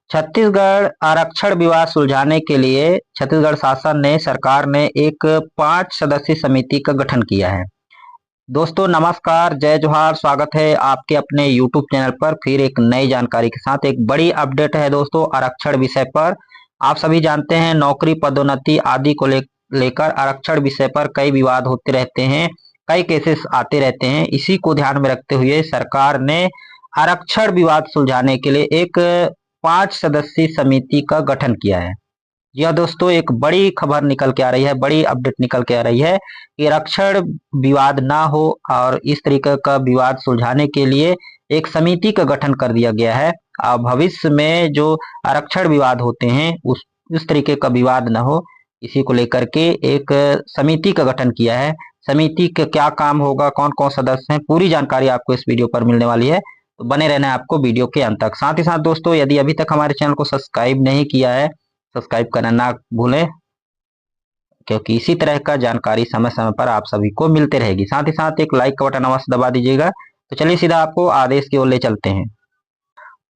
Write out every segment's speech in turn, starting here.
छत्तीसगढ़ आरक्षण विवाद सुलझाने के लिए छत्तीसगढ़ शासन ने सरकार ने एक 5 सदस्यीय समिति का गठन किया है। दोस्तों नमस्कार, जय जोहार, स्वागत है आपके अपने YouTube चैनल पर फिर एक नई जानकारी के साथ। एक बड़ी अपडेट है दोस्तों आरक्षण विषय पर। आप सभी जानते हैं नौकरी पदोन्नति आदि को लेकर आरक्षण विषय पर कई विवाद होते रहते हैं, कई केसेस आते रहते हैं। इसी को ध्यान में रखते हुए सरकार ने आरक्षण विवाद सुलझाने के लिए एक 5 सदस्यीय समिति का गठन किया है। यह दोस्तों एक बड़ी खबर निकल के आ रही है, बड़ी अपडेट निकल के आ रही है कि आरक्षण विवाद ना हो और इस तरीके का विवाद सुलझाने के लिए एक समिति का गठन कर दिया गया है। भविष्य में जो आरक्षण विवाद होते हैं उस तरीके का विवाद ना हो, इसी को लेकर के एक समिति का गठन किया है। समिति का क्या काम होगा, कौन कौन सदस्य हैं, पूरी जानकारी आपको इस वीडियो पर मिलने वाली है, तो बने रहना है आपको वीडियो के अंत तक। साथ ही साथ दोस्तों यदि अभी तक हमारे चैनल को सब्सक्राइब नहीं किया है, सब्सक्राइब करना ना भूलें, क्योंकि इसी तरह का जानकारी समय समय पर आप सभी को मिलते रहेगी। साथ ही साथ एक लाइक का बटन अवश्य दबा दीजिएगा। तो चलिए सीधा आपको आदेश की ओर ले चलते हैं।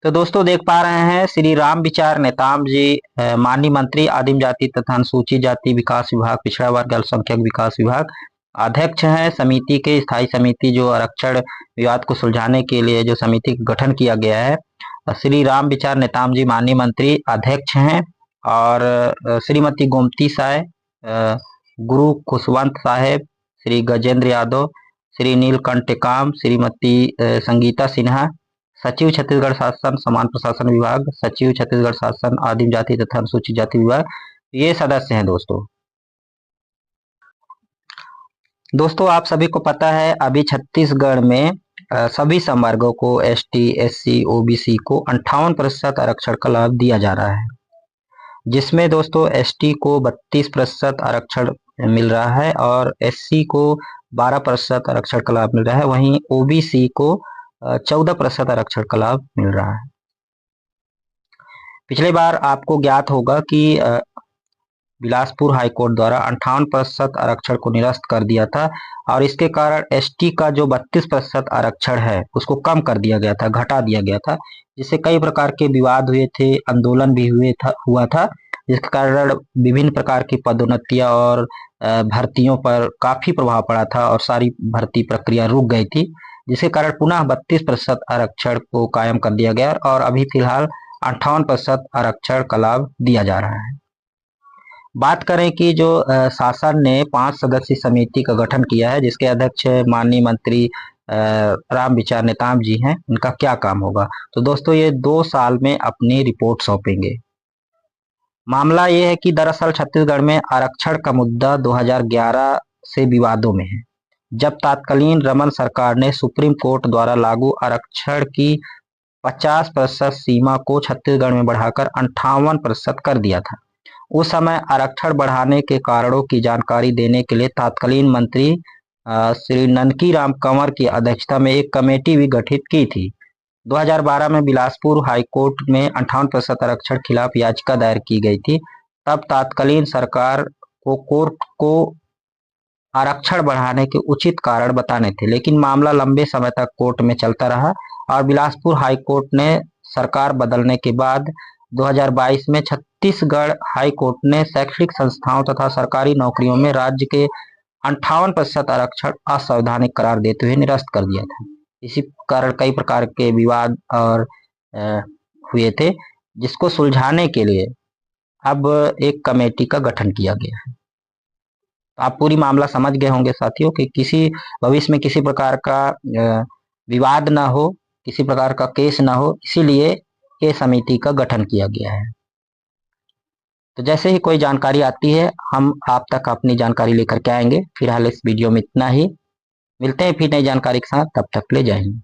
तो दोस्तों देख पा रहे हैं श्री राम विचार नेताम जी माननीय मंत्री आदिम जाति तथा अनुसूचित जाति विकास विभाग, पिछड़ा वर्ग अल्पसंख्यक विकास विभाग अध्यक्ष हैं। समिति के स्थायी समिति जो आरक्षण विवाद को सुलझाने के लिए जो समिति का गठन किया गया है, श्री राम विचार नेताम जी माननीय मंत्री अध्यक्ष हैं। और श्रीमती गोमती साय, गुरु खुशवंत साहेब, श्री गजेंद्र यादव, श्री नीलकंठ टेकाम, श्रीमती संगीता सिन्हा, सचिव छत्तीसगढ़ शासन समान प्रशासन विभाग, सचिव छत्तीसगढ़ शासन आदिम जाति तथा अनुसूचित जाति विभाग, ये सदस्य हैं। दोस्तों आप सभी को पता है अभी छत्तीसगढ़ में सभी संवर्गों को ST SC OBC को 58% आरक्षण का लाभ दिया जा रहा है, जिसमें दोस्तों ST को 32% आरक्षण मिल रहा है और SC को 12% आरक्षण का लाभ मिल रहा है। वहीं OBC को 14% आरक्षण का लाभ मिल रहा है। पिछले बार आपको ज्ञात होगा कि बिलासपुर हाईकोर्ट द्वारा 58% आरक्षण को निरस्त कर दिया था और इसके कारण ST का जो 32% आरक्षण है उसको कम कर दिया गया था, घटा दिया गया था, जिससे कई प्रकार के विवाद हुए थे, आंदोलन भी हुआ था, जिसके कारण विभिन्न प्रकार की पदोन्नतियां और भर्तियों पर काफी प्रभाव पड़ा था और सारी भर्ती प्रक्रिया रुक गई थी, जिसके कारण पुनः 32% आरक्षण को कायम कर दिया गया और अभी फिलहाल 58% आरक्षण का लाभ दिया जा रहा है। बात करें कि जो शासन ने 5 सदस्यीय समिति का गठन किया है, जिसके अध्यक्ष माननीय मंत्री राम विचार नेताम जी हैं, इनका क्या काम होगा, तो दोस्तों ये 2 साल में अपनी रिपोर्ट सौंपेंगे। मामला ये है कि दरअसल छत्तीसगढ़ में आरक्षण का मुद्दा 2011 से विवादों में है, जब तत्कालीन रमन सरकार ने सुप्रीम कोर्ट द्वारा लागू आरक्षण की 50% सीमा को छत्तीसगढ़ में बढ़ाकर 58% कर दिया था। उस समय आरक्षण बढ़ाने के कारणों की जानकारी देने के लिए तत्कालीन मंत्री श्री ननकी राम कंवर की अध्यक्षता में एक कमेटी भी गठित की थी। 2012 में बिलासपुर हाईकोर्ट में 58% आरक्षण खिलाफ याचिका दायर की गई थी। तब तत्कालीन सरकार को कोर्ट को आरक्षण बढ़ाने के उचित कारण बताने थे, लेकिन मामला लंबे समय तक कोर्ट में चलता रहा और बिलासपुर हाईकोर्ट ने सरकार बदलने के बाद 2022 में छत्तीसगढ़ हाई कोर्ट ने शैक्षणिक संस्थाओं तथा सरकारी नौकरियों में राज्य के 58% आरक्षण असंवैधानिक करार देते हुए निरस्त कर दिया था। इसी कारण कई प्रकार के विवाद और हुए थे, जिसको सुलझाने के लिए अब एक कमेटी का गठन किया गया है। आप पूरी मामला समझ गए होंगे साथियों कि किसी भविष्य में किसी प्रकार का विवाद ना हो, किसी प्रकार का केस ना हो, इसीलिए ये समिति का गठन किया गया है। तो जैसे ही कोई जानकारी आती है हम आप तक अपनी जानकारी लेकर के आएंगे। फिलहाल इस वीडियो में इतना ही, मिलते हैं फिर नई जानकारी के साथ, तब तक ले जय हिंद।